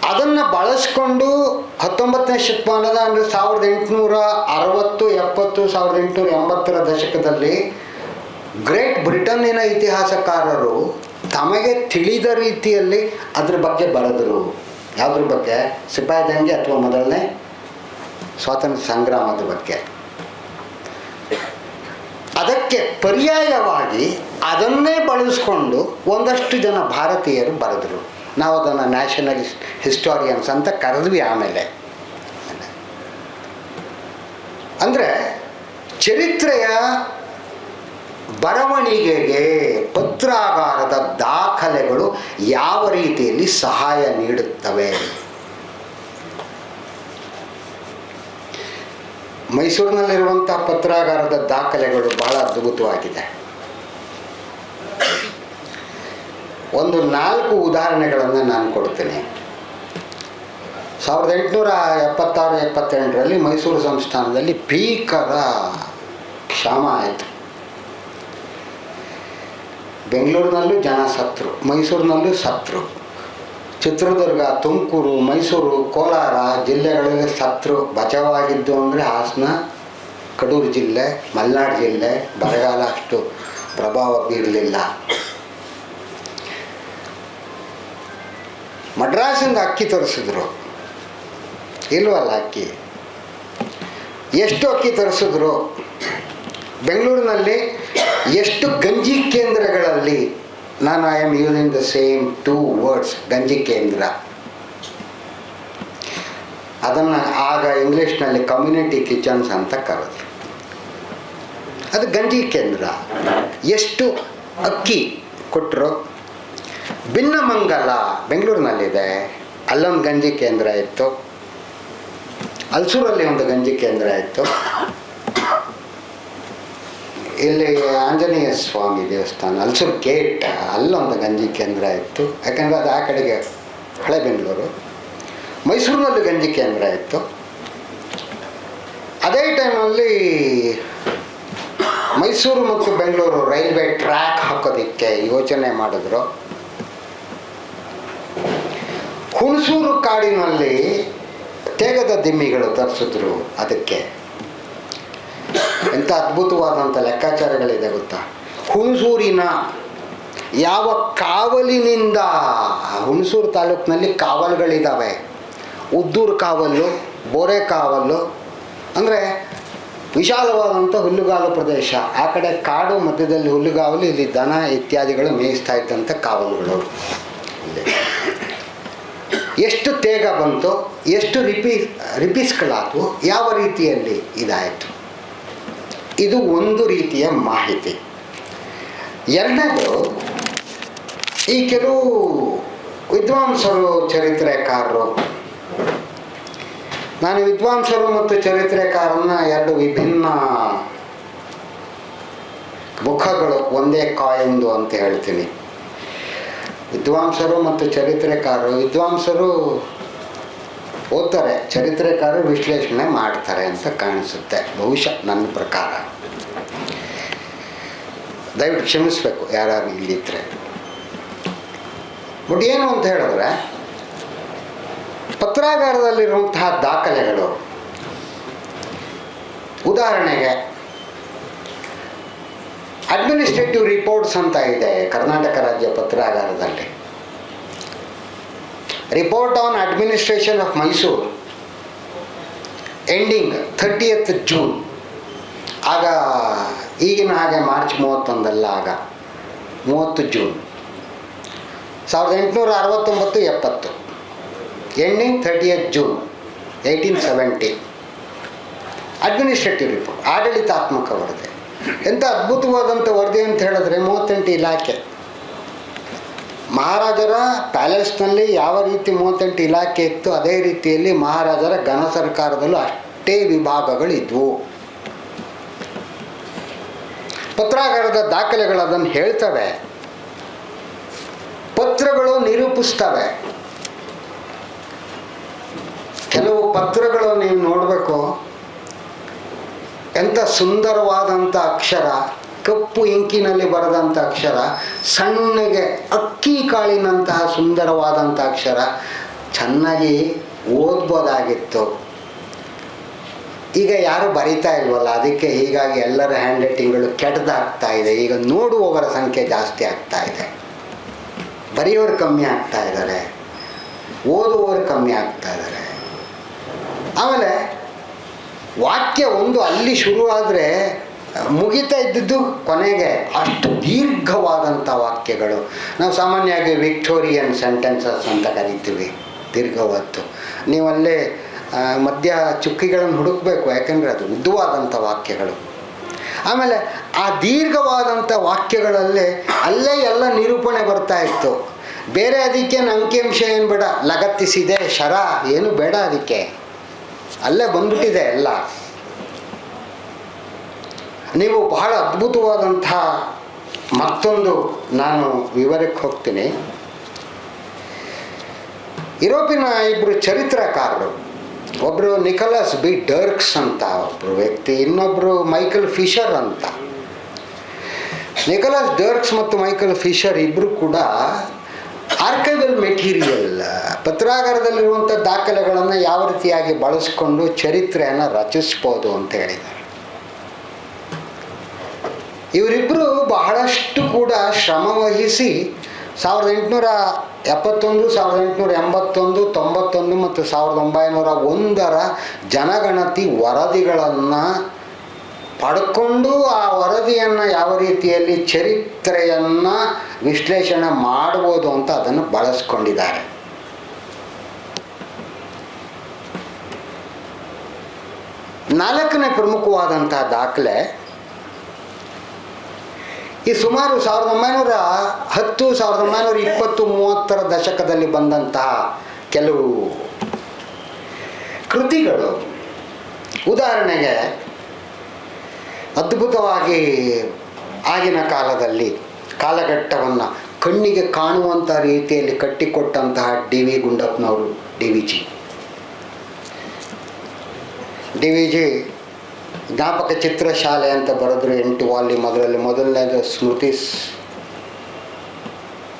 ಅದನ್ನು ಬಳಸ್ಕೊಂಡು 19ನೇ ಶತಮಾನದ ಅಂದರೆ 1860, 70, 1880ರ ದಶಕದಲ್ಲಿ ಗ್ರೇಟ್ ಬ್ರಿಟನ್ನಿನ ಇತಿಹಾಸಕಾರರು ತಮಗೆ ತಿಳಿದ ರೀತಿಯಲ್ಲಿ ಅದ್ರ ಬಗ್ಗೆ ಬರೆದರು. ಯಾವುದ್ರ ಬಗ್ಗೆ? ಸಿಪಾಯಿ ದಂಗೆ ಅಥವಾ ಮೊದಲನೇ ಸ್ವಾತಂತ್ರ್ಯ ಸಂಗ್ರಾಮದ ಬಗ್ಗೆ. ಅದಕ್ಕೆ ಪರ್ಯಾಯವಾಗಿ ಅದನ್ನೇ ಬಳಸ್ಕೊಂಡು ಒಂದಷ್ಟು ಜನ ಭಾರತೀಯರು ಬರೆದರು. ನಾವು ಅದನ್ನು ನ್ಯಾಷನಲಿಸ್ಟ್ ಹಿಸ್ಟೋರಿಯನ್ಸ್ ಅಂತ ಕರೆದ್ವಿ. ಆಮೇಲೆ ಅಂದರೆ ಚರಿತ್ರೆಯ ಬರವಣಿಗೆಗೆ ಪತ್ರಾಗಾರದ ದಾಖಲೆಗಳು ಯಾವ ರೀತಿಯಲ್ಲಿ ಸಹಾಯ ನೀಡುತ್ತವೆ. ಮೈಸೂರಿನಲ್ಲಿರುವಂಥ ಪತ್ರಾಗಾರದ ದಾಖಲೆಗಳು ಬಹಳ ಅದ್ಭುತವಾಗಿದೆ. ಒಂದು 4 ಉದಾಹರಣೆಗಳನ್ನು ನಾನು ಕೊಡ್ತೀನಿ. 1876-78ರಲ್ಲಿ ಮೈಸೂರು ಸಂಸ್ಥಾನದಲ್ಲಿ ಭೀಕರ ಕ್ಷಾಮ ಆಯಿತು. ಬೆಂಗಳೂರಿನಲ್ಲೂ ಜನ ಸತ್ರು, ಮೈಸೂರಿನಲ್ಲೂ ಸತ್ರು. ಚಿತ್ರದುರ್ಗ, ತುಮಕೂರು, ಮೈಸೂರು, ಕೋಲಾರ ಜಿಲ್ಲೆಗಳಲ್ಲಿ ಸತ್ರು. ಬಚಾವಾಗಿದ್ದು ಅಂದರೆ ಹಾಸನ, ಕಡೂರು ಜಿಲ್ಲೆ, ಮಲೆನಾಡು ಜಿಲ್ಲೆ ಬರಗಾಲ ಅಷ್ಟು ಪ್ರಭಾವ ಬೀರಲಿಲ್ಲ. ಮಡ್ರಾಸಿಂದ ಅಕ್ಕಿ ತರಿಸಿದ್ರು, ಇಲ್ವಲ್ಲ ಅಕ್ಕಿ. ಎಷ್ಟು ಅಕ್ಕಿ ತರಿಸಿದ್ರು? ಬೆಂಗಳೂರಿನಲ್ಲಿ ಎಷ್ಟು ಗಂಜಿ ಕೇಂದ್ರಗಳಲ್ಲಿ, ನಾನು I am using the same 2 words, ಗಂಜಿ ಕೇಂದ್ರ. ಅದನ್ನು ಆಗ ಇಂಗ್ಲೀಷ್ನಲ್ಲಿ ಕಮ್ಯುನಿಟಿ ಕಿಚನ್ಸ್ ಅಂತ ಕರೆದ್ರು. ಅದು ಗಂಜಿ ಕೇಂದ್ರ. ಎಷ್ಟು ಅಕ್ಕಿ ಕೊಟ್ಟರು? ಭಿನ್ನಮಂಗಲ ಬೆಂಗಳೂರಿನಲ್ಲಿದೆ, ಅಲ್ಲೊಂದು ಗಂಜಿ ಕೇಂದ್ರ ಇತ್ತು. ಹಲ್ಸೂರಲ್ಲಿ ಒಂದು ಗಂಜಿ ಕೇಂದ್ರ ಇತ್ತು. ಇಲ್ಲಿ ಆಂಜನೇಯ ಸ್ವಾಮಿ ದೇವಸ್ಥಾನ, ಹಲ್ಸೂರು ಗೇಟ್, ಅಲ್ಲೊಂದು ಗಂಜಿ ಕೇಂದ್ರ ಇತ್ತು. ಯಾಕೆಂದರೆ ಅದು ಆ ಕಡೆಗೆ ಹಳೆ ಬೆಂಗಳೂರು. ಮೈಸೂರಿನಲ್ಲಿ ಗಂಜಿ ಕೇಂದ್ರ ಇತ್ತು. ಅದೇ ಟೈಮಲ್ಲಿ ಮೈಸೂರು ಮತ್ತು ಬೆಂಗಳೂರು ರೈಲ್ವೆ ಟ್ರ್ಯಾಕ್ ಹಾಕೋದಕ್ಕೆ ಯೋಚನೆ ಮಾಡಿದ್ರು. ಹುಣಸೂರು ಕಾಡಿನಲ್ಲಿ ತೇಗದ ದಿಮ್ಮಿಗಳು ತರಿಸಿದ್ರು. ಅದಕ್ಕೆ ಎಂಥ ಅದ್ಭುತವಾದಂಥ ಲೆಕ್ಕಾಚಾರಗಳಿದೆ ಗೊತ್ತಾ? ಹುಣಸೂರಿನ ಯಾವ ಕಾವಲಿನಿಂದ, ಹುಣಸೂರು ತಾಲೂಕಿನಲ್ಲಿ ಕಾವಲುಗಳಿದ್ದಾವೆ. ಉದ್ದೂರು ಕಾವಲು, ಬೋರೆ ಕಾವಲು, ಅಂದರೆ ವಿಶಾಲವಾದಂಥ ಹುಲ್ಲುಗಾವಲು ಪ್ರದೇಶ. ಆ ಕಡೆ ಕಾಡು, ಮಧ್ಯದಲ್ಲಿ ಹುಲ್ಲುಗಾವಲು, ಇಲ್ಲಿ ದನ ಇತ್ಯಾದಿಗಳು ಮೇಯಿಸ್ತಾ ಇದ್ದಂಥ ಕಾವಲುಗಳು. ಎಷ್ಟು ತೇಗ ಬಂತು, ಎಷ್ಟು ರಿಪೀಸ್ಗಳಾದವು, ಯಾವ ರೀತಿಯಲ್ಲಿ ಇದಾಯಿತು, ಇದು ಒಂದು ರೀತಿಯ ಮಾಹಿತಿ. ಎರಡನೇದು, ಈ ಕೆಲವು ವಿದ್ವಾಂಸರು, ಚರಿತ್ರೆಕಾರರು, ನಾನು ವಿದ್ವಾಂಸರು ಮತ್ತು ಚರಿತ್ರೆಕಾರನ 2 ವಿಭಿನ್ನ ಮುಖಗಳು ಒಂದೇ ಕಾಯಿಂದು ಅಂತ ಹೇಳ್ತೀನಿ. ವಿದ್ವಾಂಸರು ಮತ್ತು ಚರಿತ್ರೆಕಾರರು, ವಿದ್ವಾಂಸರು ಓದ್ತಾರೆ, ಚರಿತ್ರೆಕಾರರು ವಿಶ್ಲೇಷಣೆ ಮಾಡ್ತಾರೆ ಅಂತ ಕಾಣಿಸುತ್ತೆ, ಬಹುಶಃ ನನ್ನ ಪ್ರಕಾರ. ದಯವಿಟ್ಟು ಕ್ಷಮಿಸಬೇಕು ಯಾರು ಇಲ್ಲಿದ್ದರೆ. ಬಟ್ ಏನು ಅಂತ ಹೇಳಿದ್ರೆ, ಪತ್ರಾಗಾರದಲ್ಲಿರುವಂತಹ ದಾಖಲೆಗಳು, ಉದಾಹರಣೆಗೆ ಅಡ್ಮಿನಿಸ್ಟ್ರೇಟಿವ್ ರಿಪೋರ್ಟ್ಸ್ ಅಂತ ಇದೆ ಕರ್ನಾಟಕ ರಾಜ್ಯ ಪತ್ರಾಗಾರದಲ್ಲಿ. Report on administration of Mysuru ending 30th June. ಆಗ ಈಗಿನ ಹಾಗೆ ಮಾರ್ಚ್ 31 ಆಗ 30 June 1869-70, ending 30th June 1870. Administrative report, ಆಡಳಿತಾತ್ಮಕ ವರದಿ. ಎಂಥ ಅದ್ಭುತವಾದಂಥ ವರದಿ ಅಂತ ಹೇಳಿದ್ರೆ, 38 ಇಲಾಖೆ. ಮಹಾರಾಜರ ಪ್ಯಾಲೇಸ್ನಲ್ಲಿ ಯಾವ ರೀತಿ 38 ಇಲಾಖೆ ಇತ್ತು, ಅದೇ ರೀತಿಯಲ್ಲಿ ಮಹಾರಾಜರ ಘನ ಸರ್ಕಾರದಲ್ಲೂ ಅಷ್ಟೇ ವಿಭಾಗಗಳಿದ್ವು. ಪತ್ರಾಗಾರದ ದಾಖಲೆಗಳು ಅದನ್ನು ಹೇಳ್ತವೆ, ಪತ್ರಗಳು ನಿರೂಪಿಸ್ತವೆ. ಕೆಲವು ಪತ್ರಗಳು ನೀವು ನೋಡಬೇಕು, ಎಂಥ ಸುಂದರವಾದಂಥ ಅಕ್ಷರ, ಕಪ್ಪು ಇಂಕಿನಲ್ಲಿ ಬರೆದಂಥ ಅಕ್ಷರ, ಸಣ್ಣಗೆ ಅಕ್ಕಿ ಕಾಳಿನಂತಹ ಸುಂದರವಾದಂಥ ಅಕ್ಷರ, ಚೆನ್ನಾಗಿ ಓದ್ಬೋದಾಗಿತ್ತು. ಈಗ ಯಾರು ಬರಿತಾ ಇಲ್ವಲ್ಲ, ಅದಕ್ಕೆ ಹೀಗಾಗಿ ಎಲ್ಲರ ಹ್ಯಾಂಡ್ ರೈಟಿಂಗ್ಗಳು ಕೆಟ್ಟದಾಗ್ತಾ ಇದೆ. ಈಗ ನೋಡುವವರ ಸಂಖ್ಯೆ ಜಾಸ್ತಿ ಆಗ್ತಾ ಇದೆ, ಬರೆಯೋರು ಕಮ್ಮಿ ಆಗ್ತಾ ಇದ್ದಾರೆ, ಓದುವವರು ಕಮ್ಮಿ ಆಗ್ತಾ ಇದ್ದಾರೆ. ಆಮೇಲೆ ವಾಕ್ಯ ಒಂದು ಅಲ್ಲಿ ಶುರುವಾದರೆ ಮುಗಿತಾ ಇದ್ದದ್ದು ಕೊನೆಗೆ ಅಷ್ಟು ದೀರ್ಘವಾದಂಥ ವಾಕ್ಯಗಳು. ನಾವು ಸಾಮಾನ್ಯವಾಗಿ ವಿಕ್ಟೋರಿಯನ್ ಸೆಂಟೆನ್ಸಸ್ ಅಂತ ಕರಿತೀವಿ, ದೀರ್ಘವಾದ್ದು. ನೀವಲ್ಲೇ ಮಧ್ಯ ಚುಕ್ಕಿಗಳನ್ನು ಹುಡುಕಬೇಕು, ಯಾಕೆಂದರೆ ಅದು ಉದ್ದವಾದಂಥ ವಾಕ್ಯಗಳು. ಆಮೇಲೆ ಆ ದೀರ್ಘವಾದಂಥ ವಾಕ್ಯಗಳಲ್ಲೇ ಅಲ್ಲೇ ಎಲ್ಲ ನಿರೂಪಣೆ ಬರ್ತಾ ಇತ್ತು. ಬೇರೆ ಅದಕ್ಕೆ ಅಂಕಿಅಂಶ ಏನು ಬೇಡ, ಲಗತ್ತಿಸಿದೆ ಶರ ಏನು ಬೇಡ, ಅದಕ್ಕೆ ಅಲ್ಲೇ ಬಂದ್ಬಿಟ್ಟಿದೆ ಎಲ್ಲ. ನೀವು ಬಹಳ ಅದ್ಭುತವಾದಂಥ ಮತ್ತೊಂದು ನಾನು ವಿವರಕ್ಕೆ ಹೋಗ್ತೀನಿ. ಯುರೋಪಿನ 2 ಚರಿತ್ರಕಾರರು, ಒಬ್ಬರು ನಿಕೋಲಸ್ ಬಿ ಡರ್ಕ್ಸ್ ಅಂತ ಒಬ್ಬರು ವ್ಯಕ್ತಿ, ಇನ್ನೊಬ್ಬರು ಮೈಕಲ್ ಫಿಶರ್ ಅಂತ. ನಿಕೋಲಸ್ ಡರ್ಕ್ಸ್ ಮತ್ತು ಮೈಕಲ್ ಫಿಶರ್ ಇಬ್ಬರು ಕೂಡ ಆರ್ಕೈವಲ್ ಮೆಟೀರಿಯಲ್, ಪತ್ರಾಗಾರದಲ್ಲಿರುವಂಥ ದಾಖಲೆಗಳನ್ನು ಯಾವ ರೀತಿಯಾಗಿ ಬಳಸ್ಕೊಂಡು ಚರಿತ್ರೆಯನ್ನು ರಚಿಸ್ಬೋದು ಅಂತ ಹೇಳಿದ್ದಾರೆ. ಇವರಿಬ್ಬರು ಬಹಳಷ್ಟು ಕೂಡ ಶ್ರಮವಹಿಸಿ 1871, 1881, 91 ಮತ್ತು 1901 ಜನಗಣತಿ ವರದಿಗಳನ್ನು ಪಡ್ಕೊಂಡು ಆ ವರದಿಯನ್ನು ಯಾವ ರೀತಿಯಲ್ಲಿ ಚರಿತ್ರೆಯನ್ನು ವಿಶ್ಲೇಷಣೆ ಮಾಡ್ಬೋದು ಅಂತ ಅದನ್ನು ಬಳಸ್ಕೊಂಡಿದ್ದಾರೆ. ನಾಲ್ಕನೇ ಪ್ರಮುಖವಾದಂತಹ ದಾಖಲೆ ಈ ಸುಮಾರು 1910, 1920, 30 ದಶಕದಲ್ಲಿ ಬಂದಂತಹ ಕೆಲವು ಕೃತಿಗಳು. ಉದಾಹರಣೆಗೆ ಅದ್ಭುತವಾಗಿ ಆಗಿನ ಕಾಲಘಟ್ಟವನ್ನು ಕಣ್ಣಿಗೆ ಕಾಣುವಂಥ ರೀತಿಯಲ್ಲಿ ಕಟ್ಟಿಕೊಟ್ಟಂತಹ ಡಿ ವಿ ಗುಂಡಪ್ಪನವರು, ಡಿ ವಿ ಜಿ ಜ್ಞಾಪಕ ಚಿತ್ರಶಾಲೆ ಅಂತ ಬರೆದ್ರು 8 ವಾಲ್ಯೂಮ್. ಅದರಲ್ಲಿ ಮೊದಲನೇದು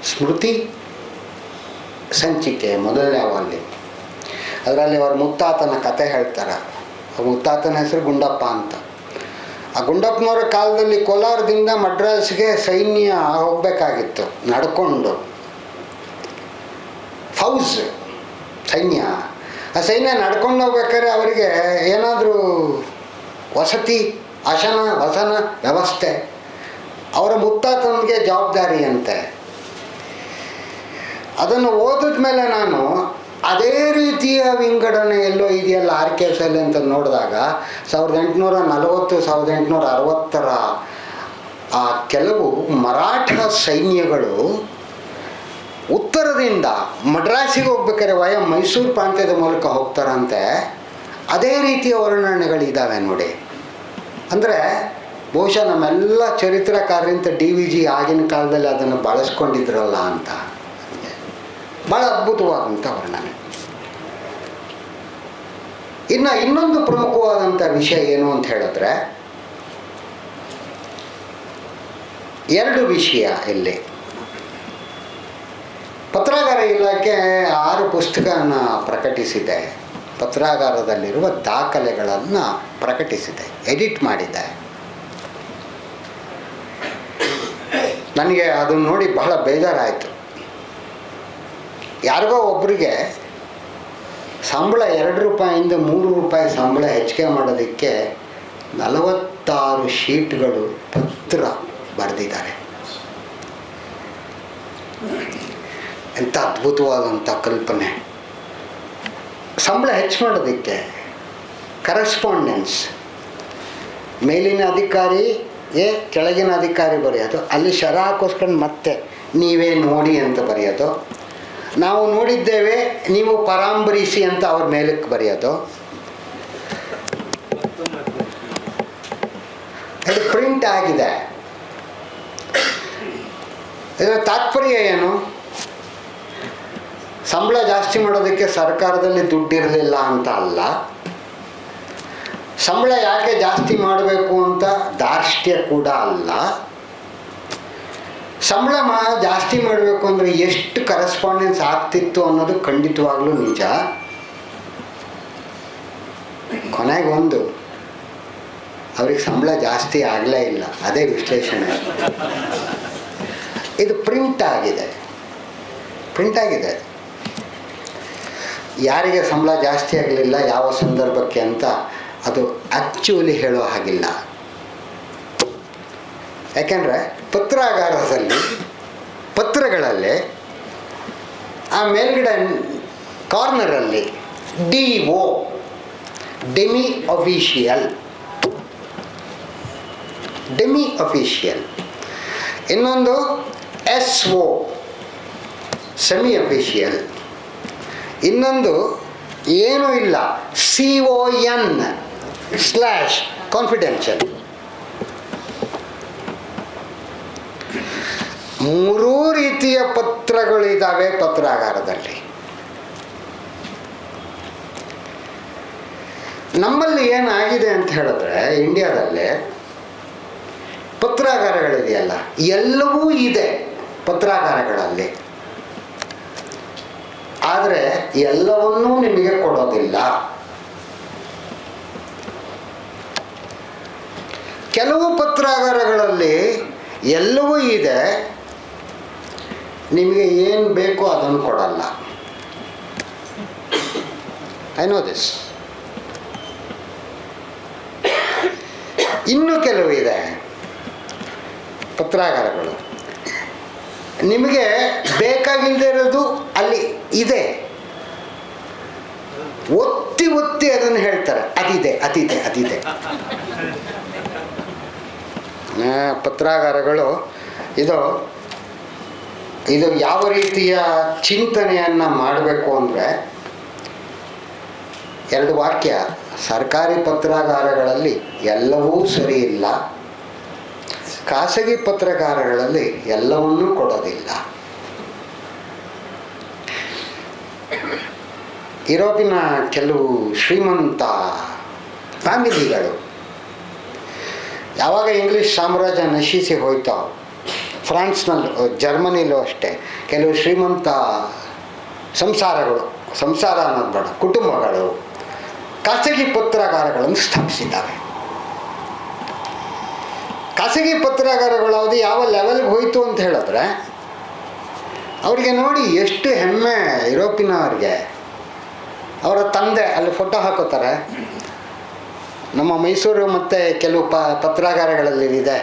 ಸ್ಮೃತಿ ಸಂಚಿಕೆ, ಮೊದಲನೇ ವಾಲ್ಯೂಮ್. ಅದರಲ್ಲಿ ಅವ್ರ ಮುತ್ತಾತನ ಕತೆ ಹೇಳ್ತಾರೆ. ಆ ಮುತ್ತಾತನ ಹೆಸರು ಗುಂಡಪ್ಪ ಅಂತ. ಆ ಗುಂಡಪ್ಪನವರ ಕಾಲದಲ್ಲಿ ಕೋಲಾರದಿಂದ ಮಡ್ರಾಸ್ಗೆ ಸೈನ್ಯ ಹೋಗಬೇಕಾಗಿತ್ತು ನಡ್ಕೊಂಡು. ಫೌಜ್ ಸೈನ್ಯ, ಆ ಸೈನ್ಯ ನಡ್ಕೊಂಡು ಹೋಗ್ಬೇಕಾದ್ರೆ ಅವರಿಗೆ ಏನಾದರೂ ವಸತಿ, ವಸನ ವ್ಯವಸ್ಥೆ ಅವರ ಮುತ್ತಾತನಿಗೆ ಜವಾಬ್ದಾರಿ ಅಂತೆ. ಅದನ್ನು ಓದಿದ ಮೇಲೆ ನಾನು ಅದೇ ರೀತಿಯ ವಿಂಗಡಣೆ ಎಲ್ಲೋ ಇದೆಯಲ್ಲ RKFL ಅಂತ ನೋಡಿದಾಗ 1840, 1860 ಆ ಕೆಲವು ಮರಾಠ ಸೈನ್ಯಗಳು ಉತ್ತರದಿಂದ ಮಡ್ರಾಸಿಗೆ ಹೋಗ್ಬೇಕಾದ್ರೆ ವಯ ಮೈಸೂರು ಪ್ರಾಂತ್ಯದ ಮೂಲಕ ಹೋಗ್ತಾರಂತೆ. ಅದೇ ರೀತಿಯ ವರ್ಣನೆಗಳಿದ್ದಾವೆ ನೋಡಿ. ಅಂದರೆ ಬಹುಶಃ ನಮ್ಮೆಲ್ಲ ಚರಿತ್ರಕಾರರಿಂದ ಡಿ ವಿ ಜಿ ಆಗಿನ ಕಾಲದಲ್ಲಿ ಅದನ್ನು ಬಳಸ್ಕೊಂಡಿದ್ರಲ್ಲ ಅಂತ. ಭಾಳ ಅದ್ಭುತವಾದಂಥ ವರ್ಣನೆ. ಇನ್ನೊಂದು ಪ್ರಮುಖವಾದಂಥ ವಿಷಯ ಏನು ಅಂತ ಹೇಳಿದ್ರೆ, 2 ವಿಷಯ ಇಲ್ಲಿ. ಪತ್ರಾಗಾರ ಇಲಾಖೆ 6 ಪುಸ್ತಕನ ಪ್ರಕಟಿಸಿದೆ. ಪತ್ರಾಗಾರದಲ್ಲಿರುವ ದಾಖಲೆಗಳನ್ನು ಪ್ರಕಟಿಸಿದೆ, ಎಡಿಟ್ ಮಾಡಿದೆ. ನನಗೆ ಅದನ್ನು ನೋಡಿ ಬಹಳ ಬೇಜಾರಾಯಿತು. ಯಾರಿಗೋ ಒಬ್ಬರಿಗೆ ಸಂಬಳ 2 ರೂಪಾಯಿಂದ 3 ರೂಪಾಯಿ ಸಂಬಳ ಹೆಚ್ಚಿಗೆ ಮಾಡೋದಕ್ಕೆ 46 ಶೀಟ್ಗಳು ಪತ್ರ ಬರೆದಿದ್ದಾರೆ. ಎಂಥ ಅದ್ಭುತವಾದಂಥ ಕಲ್ಪನೆ. ಸಂಬಳ ಹೆಚ್ಚು ಮಾಡೋದಕ್ಕೆ ಕರೆಸ್ಪಾಂಡೆನ್ಸ್, ಮೇಲಿನ ಅಧಿಕಾರಿಗೆ ಕೆಳಗಿನ ಅಧಿಕಾರಿ ಬರೆಯೋದು, ಅಲ್ಲಿ ಶರ ಹಾಕೋಸ್ಕೊಂಡು ಮತ್ತೆ ನೀವೇ ನೋಡಿ ಅಂತ ಬರೆಯೋದು, ನಾವು ನೋಡಿದ್ದೇವೆ ನೀವು ಪರಾಂಬರಿಸಿ ಅಂತ ಅವ್ರ ಮೇಲಕ್ಕೆ ಬರೆಯೋದು. ಅದು ಪ್ರಿಂಟ್ ಆಗಿದೆ. ಇದರ ತಾತ್ಪರ್ಯ ಏನು? ಸಂಬಳ ಜಾಸ್ತಿ ಮಾಡೋದಕ್ಕೆ ಸರ್ಕಾರದಲ್ಲಿ ದುಡ್ಡಿರಲಿಲ್ಲ ಅಂತ ಅಲ್ಲ. ಸಂಬಳ ಯಾಕೆ ಜಾಸ್ತಿ ಮಾಡಬೇಕು ಅಂತ ದಾರ್ಷ್ಟ್ಯ ಕೂಡ ಅಲ್ಲ. ಸಂಬಳ ಜಾಸ್ತಿ ಮಾಡಬೇಕು ಅಂದರೆ ಎಷ್ಟು ಕರೆಸ್ಪಾಂಡೆನ್ಸ್ ಆಗ್ತಿತ್ತು ಅನ್ನೋದು ಖಂಡಿತವಾಗ್ಲೂ ನಿಜ. ಕೊನೆಗೆ ಅವ್ರಿಗೆ ಸಂಬಳ ಜಾಸ್ತಿ ಆಗಲೇ ಇಲ್ಲ. ಅದೇ ವಿಶ್ಲೇಷಣೆ. ಇದು ಪ್ರಿಂಟ್ ಆಗಿದೆ. ಯಾರಿಗೆ ಸಂಬಳ ಜಾಸ್ತಿ ಆಗಲಿಲ್ಲ, ಯಾವ ಸಂದರ್ಭಕ್ಕೆ ಅಂತ ಅದು ಆ್ಯಕ್ಚುಲಿ ಹೇಳೋ ಹಾಗಿಲ್ಲ. ಯಾಕೆಂದರೆ ಪತ್ರಗಳಲ್ಲಿ ಆ ಮೇಲ್ಗಡೆ ಕಾರ್ನರಲ್ಲಿ DO ಡೆಮಿ ಅಫಿಷಿಯಲ್, ಇನ್ನೊಂದು SO ಸೆಮಿ ಅಫಿಷಿಯಲ್, ಇನ್ನೊಂದು ಏನೂ ಇಲ್ಲ CON/ಕಾನ್ಫಿಡೆನ್ಷಿಯಲ್. 3 ರೀತಿಯ ಪತ್ರಗಳಿದ್ದಾವೆ ಪತ್ರಾಗಾರದಲ್ಲಿ. ನಮ್ಮಲ್ಲಿ ಏನಾಗಿದೆ ಅಂತ ಹೇಳಿದ್ರೆ, ಇಂಡಿಯಾದಲ್ಲಿ ಪತ್ರಾಗಾರಗಳಿದೆಯಲ್ಲ, ಎಲ್ಲವೂ ಇದೆ ಪತ್ರಾಗಾರಗಳಲ್ಲಿ. ಆದರೆ ಎಲ್ಲವನ್ನೂ ನಿಮಗೆ ಕೊಡೋದಿಲ್ಲ. ಕೆಲವು ಪತ್ರಾಗಾರಗಳಲ್ಲಿ ಎಲ್ಲವೂ ಇದೆ, ನಿಮಗೆ ಏನು ಬೇಕೋ ಅದನ್ನು ಕೊಡಲ್ಲ. I know this. ಇನ್ನೂ ಕೆಲವು ಇದೆ ಪತ್ರಾಗಾರಗಳು, ನಿಮಗೆ ಬೇಕಾಗಿಲ್ಲದೆ ಇರೋದು ಅಲ್ಲಿ ಇದೆ, ಒತ್ತಿ ಒತ್ತಿ ಅದನ್ನು ಹೇಳ್ತಾರೆ, ಅದಿದೆ ಅದಿದೆ ಅದಿದೆ. ಪತ್ರಾಗಾರಗಳು ಇದು ಇದು ಯಾವ ರೀತಿಯ ಚಿಂತನೆಯನ್ನು ಮಾಡಬೇಕು ಅಂದರೆ, 2 ವಾಕ್ಯ. ಸರ್ಕಾರಿ ಪತ್ರಾಗಾರಗಳಲ್ಲಿ ಎಲ್ಲವೂ ಸರಿ ಇಲ್ಲ, ಖಾಸಗಿ ಪತ್ರಾಗಾರಗಳಲ್ಲಿ ಎಲ್ಲವನ್ನೂ ಕೊಡೋದಿಲ್ಲ. ಯುರೋಪಿನ ಕೆಲವು ಶ್ರೀಮಂತ ಫ್ಯಾಮಿಲಿಗಳು ಯಾವಾಗ ಇಂಗ್ಲೀಷ್ ಸಾಮ್ರಾಜ್ಯ ನಶಿಸಿ ಹೋಯ್ತೋ, ಫ್ರಾನ್ಸ್ನಲ್ಲೂ ಜರ್ಮನಿಲೂ ಅಷ್ಟೇ ಕೆಲವು ಶ್ರೀಮಂತ ಸಂಸಾರಗಳು, ಸಂಸಾರ ಅನ್ನೋದು ಬೇಡ, ಕುಟುಂಬಗಳು ಖಾಸಗಿ ಪತ್ರಾಗಾರಗಳನ್ನು ಸ್ಥಾಪಿಸಿದ್ದಾವೆ. ಖಾಸಗಿ ಪತ್ರಾಗಾರಗಳು ಅದು ಯಾವ ಲೆವೆಲ್ಗೆ ಹೋಯಿತು ಅಂತ ಹೇಳಿದ್ರೆ, ಅವರಿಗೆ ನೋಡಿ ಎಷ್ಟು ಹೆಮ್ಮೆ ಯುರೋಪಿನವ್ರಿಗೆ. ಅವರ ತಂದೆ ಅಲ್ಲಿ ಫೋಟೋ ಹಾಕೋತಾರೆ. ನಮ್ಮ ಮೈಸೂರು ಮತ್ತು ಕೆಲವು ಪತ್ರಾಗಾರಗಳಲ್ಲಿದೆ.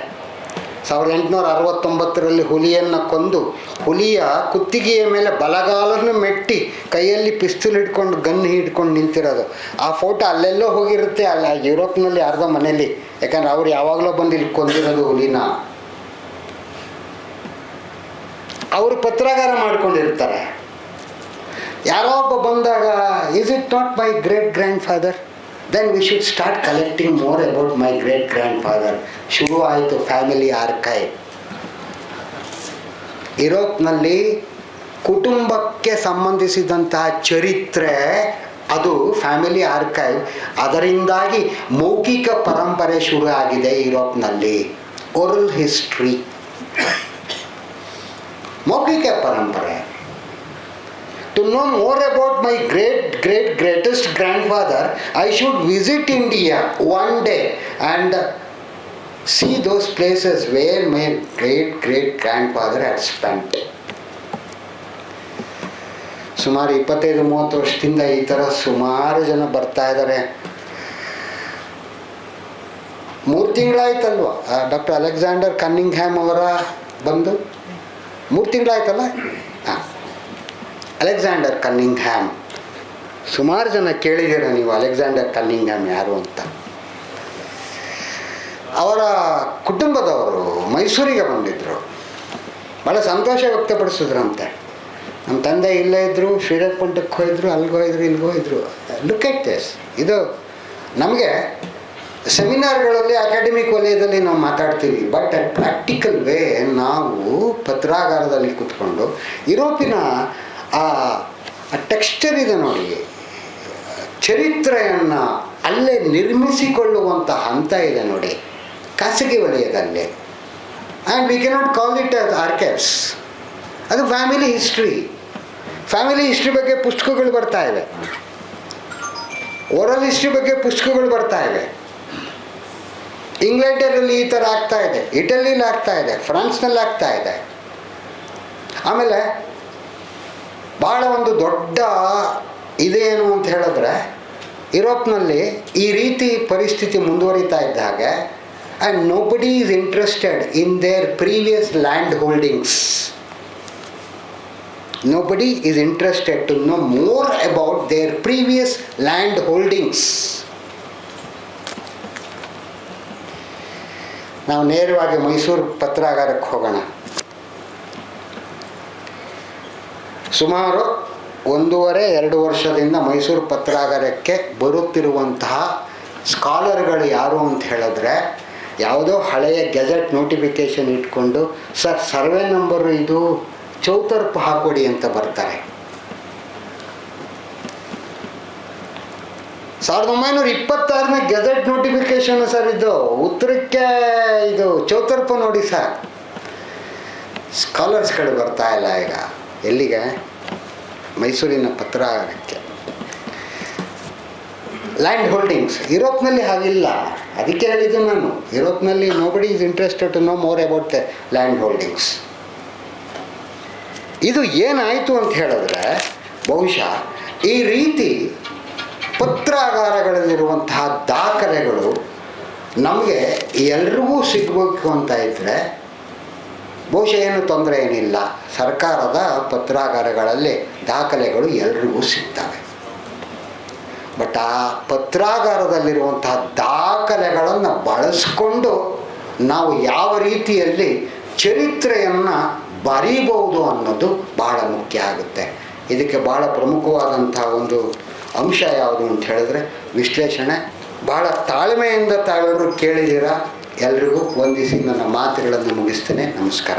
1869ರಲ್ಲಿ ಹುಲಿಯನ್ನು ಕೊಂದು ಹುಲಿಯ ಕುತ್ತಿಗೆಯ ಮೇಲೆ ಬಲಗಾಲನ್ನು ಮೆಟ್ಟಿ ಕೈಯಲ್ಲಿ ಪಿಸ್ತೂಲ್ ಹಿಡ್ಕೊಂಡು ಗನ್ ಹಿಡ್ಕೊಂಡು ನಿಂತಿರೋದು. ಆ ಫೋಟೋ ಅಲ್ಲೆಲ್ಲೋ ಹೋಗಿರುತ್ತೆ, ಅಲ್ಲ ಯುರೋಪ್ನಲ್ಲಿ ಯಾರ್ದೋ ಮನೇಲಿ. ಯಾಕಂದ್ರೆ ಅವ್ರು ಯಾವಾಗಲೂ ಬಂದು ಇಲ್ಲಿ ಕೊಂದಿರೋದು ಹುಲಿನ. ಅವರು ಪತ್ರಾಗಾರ ಮಾಡ್ಕೊಂಡಿರ್ತಾರೆ. ಯಾರೋ ಒಬ್ಬ ಬಂದಾಗ, is it not my great grandfather, then we should start collecting more about my great grandfather. ಶುರು ಆಯಿತು ಫ್ಯಾಮಿಲಿ ಆರ್ಕೈವ್. ಯುರೋಪ್ನಲ್ಲಿ ಕುಟುಂಬಕ್ಕೆ ಸಂಬಂಧಿಸಿದಂತಹ ಚರಿತ್ರೆ ಅದು ಫ್ಯಾಮಿಲಿ ಆರ್ಕೈವ್. ಅದರಿಂದಾಗಿ ಮೌಖಿಕ ಪರಂಪರೆ ಶುರು ಆಗಿದೆ ಯುರೋಪ್ನಲ್ಲಿ. ಓರಲ್ ಹಿಸ್ಟ್ರಿ, ಮೌಖಿಕ ಪರಂಪರೆ. To know more about my greatest grandfather, I should visit India one day and see those places where my great grandfather had spent. ಸುಮಾರು 25-30 ವರ್ಷದಿಂದ ಈ ಥರ ಸುಮಾರು ಜನ ಬರ್ತಾ ಇದ್ದಾರೆ. 3 ತಿಂಗಳಾಯ್ತಲ್ವ ಡಾಕ್ಟರ್ ಅಲೆಕ್ಸಾಂಡರ್ ಕನ್ನಿಂಗ್ಹ್ಯಾಮ್ ಅವರ ಬಂದು? 3 ತಿಂಗಳಾಯ್ತಲ್ಲ. ಹಾಂ, ಅಲೆಕ್ಸಾಂಡರ್ ಕನ್ನಿಂಗ್ಹ್ಯಾಮ್. ಸುಮಾರು ಜನ ಕೇಳಿದ್ದೀರ ನೀವು ಅಲೆಕ್ಸಾಂಡರ್ ಕನ್ನಿಂಗ್ಹ್ಯಾಮ್ ಯಾರು ಅಂತ. ಅವರ ಕುಟುಂಬದವರು ಮೈಸೂರಿಗೆ ಬಂದಿದ್ದರು. ಭಾಳ ಸಂತೋಷ ವ್ಯಕ್ತಪಡಿಸಿದ್ರಂತೆ. ನಮ್ಮ ತಂದೆ ಇಲ್ಲೇ ಇದ್ದರು, ಶ್ರೀರಂಗಪಟ್ಟಣಕ್ಕೆ ಹೋಯಿದ್ರು, ಅಲ್ಲಿಗೆ ಹೋಯಿದ್ರು, ಇಲ್ಲಿಗೆ ಹೋಯಿದ್ರು. Look at this. ಇದು ನಮಗೆ ಸೆಮಿನಾರ್ಗಳಲ್ಲಿ ಅಕಾಡೆಮಿಕ್ ವಲಯದಲ್ಲಿ ನಾವು ಮಾತಾಡ್ತೀವಿ, ಬಟ್ ಅಟ್ ಪ್ರಾಕ್ಟಿಕಲ್ ವೇ ನಾವು ಪತ್ರಾಗಾರದಲ್ಲಿ ಕೂತ್ಕೊಂಡು ಯುರೋಪಿನ ಆ ಟೆಕ್ಸ್ಚರ್ ಇದೆ ನೋಡಿ, ಚರಿತ್ರೆಯನ್ನು ಅಲ್ಲೇ ನಿರ್ಮಿಸಿಕೊಳ್ಳುವಂಥ ಹಂತ ಇದೆ ನೋಡಿ ಖಾಸಗಿ ವಲಯದಲ್ಲಿ. And we cannot call it as archives. ಅದು ಫ್ಯಾಮಿಲಿ ಹಿಸ್ಟ್ರಿ. ಫ್ಯಾಮಿಲಿ ಹಿಸ್ಟ್ರಿ ಬಗ್ಗೆ ಪುಸ್ತಕಗಳು ಬರ್ತಾ ಇವೆ, ಓರಲ್ ಹಿಸ್ಟ್ರಿ ಬಗ್ಗೆ ಪುಸ್ತಕಗಳು ಬರ್ತಾ ಇವೆ. ಇಂಗ್ಲೆಂಡಲ್ಲಿ ಈ ಥರ ಆಗ್ತಾ ಇದೆ, ಇಟಲಿಲಿ ಆಗ್ತಾ ಇದೆ, ಫ್ರಾನ್ಸ್ನಲ್ಲಿ ಆಗ್ತಾ ಇದೆ. ಆಮೇಲೆ ಭಾಳ ಒಂದು ದೊಡ್ಡ ಇದೇನು ಅಂತ ಹೇಳಿದ್ರೆ, ಯುರೋಪ್ನಲ್ಲಿ ಈ ರೀತಿ ಪರಿಸ್ಥಿತಿ ಮುಂದುವರಿತಾ ಇದ್ದ ಹಾಗೆ, and nobody is interested in their previous land holdings. Nobody is interested to know more about their previous land holdings. ನಾವು ನೇರವಾಗಿ ಮೈಸೂರು ಪತ್ರಾಗಾರಕ್ಕೆ ಹೋಗೋಣ. ಸುಮಾರು 1.5-2 ವರ್ಷದಿಂದ ಮೈಸೂರು ಪತ್ರಾಗಾರಕ್ಕೆ ಬರುತ್ತಿರುವಂತಹ ಸ್ಕಾಲರ್ಗಳು ಯಾರು ಅಂತ ಹೇಳಿದ್ರೆ, ಯಾವುದೋ ಹಳೆಯ ಗೆಜೆಟ್ ನೋಟಿಫಿಕೇಷನ್ ಇಟ್ಕೊಂಡು, ಸರ್ ಸರ್ವೆ ನಂಬರು ಇದು ಚೌತರ್ಪು ಹಾಕೊಡಿ ಅಂತ ಬರ್ತಾರೆ. 1926ನೇ ಗೆಜೆಟ್ ನೋಟಿಫಿಕೇಶನ್ ಸರ್ ಇದು. ಉತ್ತರಕ್ಕೆ ಇದು ಚೌತರ್ಪು ನೋಡಿ ಸರ್. ಸ್ಕಾಲರ್ಸ್ಗಳು ಬರ್ತಾ ಇಲ್ಲ ಈಗ. ಎಲ್ಲಿಗೆ? ಮೈಸೂರಿನ ಪತ್ರಾಗಾರಕ್ಕೆ. ಲ್ಯಾಂಡ್ ಹೋಲ್ಡಿಂಗ್ಸ್ ಯುರೋಪ್ನಲ್ಲಿ ಹಾಗಿಲ್ಲ. ಅದಕ್ಕೆ ಹೇಳಿದ್ದು ನಾನು, ಯುರೋಪ್ನಲ್ಲಿ nobody is interested to know more about the land holdings. ಇದು ಏನಾಯಿತು ಅಂತ ಹೇಳಿದ್ರೆ ಬಹುಶಃ ಈ ರೀತಿ ಪತ್ರಾಗಾರಗಳಲ್ಲಿರುವಂತಹ ದಾಖಲೆಗಳು ನಮಗೆ ಎಲ್ರಿಗೂ ಸಿಗಬೇಕು ಅಂತ ಇದ್ದರೆ ಬಹುಶಃ ಏನು ತೊಂದರೆ ಏನಿಲ್ಲ. ಸರ್ಕಾರದ ಪತ್ರಾಗಾರಗಳಲ್ಲಿ ದಾಖಲೆಗಳು ಎಲ್ರಿಗೂ ಸಿಗ್ತವೆ. ಬಟ್ ಆ ಪತ್ರಾಗಾರದಲ್ಲಿರುವಂತಹ ದಾಖಲೆಗಳನ್ನು ಬಳಸ್ಕೊಂಡು ನಾವು ಯಾವ ರೀತಿಯಲ್ಲಿ ಚರಿತ್ರೆಯನ್ನು ಬರೀಬಹುದು ಅನ್ನೋದು ಬಹಳ ಮುಖ್ಯ ಆಗುತ್ತೆ. ಇದಕ್ಕೆ ಭಾಳ ಪ್ರಮುಖವಾದಂಥ ಒಂದು ಅಂಶ ಯಾವುದು ಅಂತ ಹೇಳಿದ್ರೆ ವಿಶ್ಲೇಷಣೆ. ಭಾಳ ತಾಳ್ಮೆಯಿಂದ ತಾವೆಲ್ಲರೂ ಕೇಳಿದ್ದೀರಾ. ಎಲ್ರಿಗೂ ವಂದಿಸಿ ನನ್ನ ಮಾತುಗಳನ್ನು ಮುಗಿಸ್ತೇನೆ. ನಮಸ್ಕಾರ.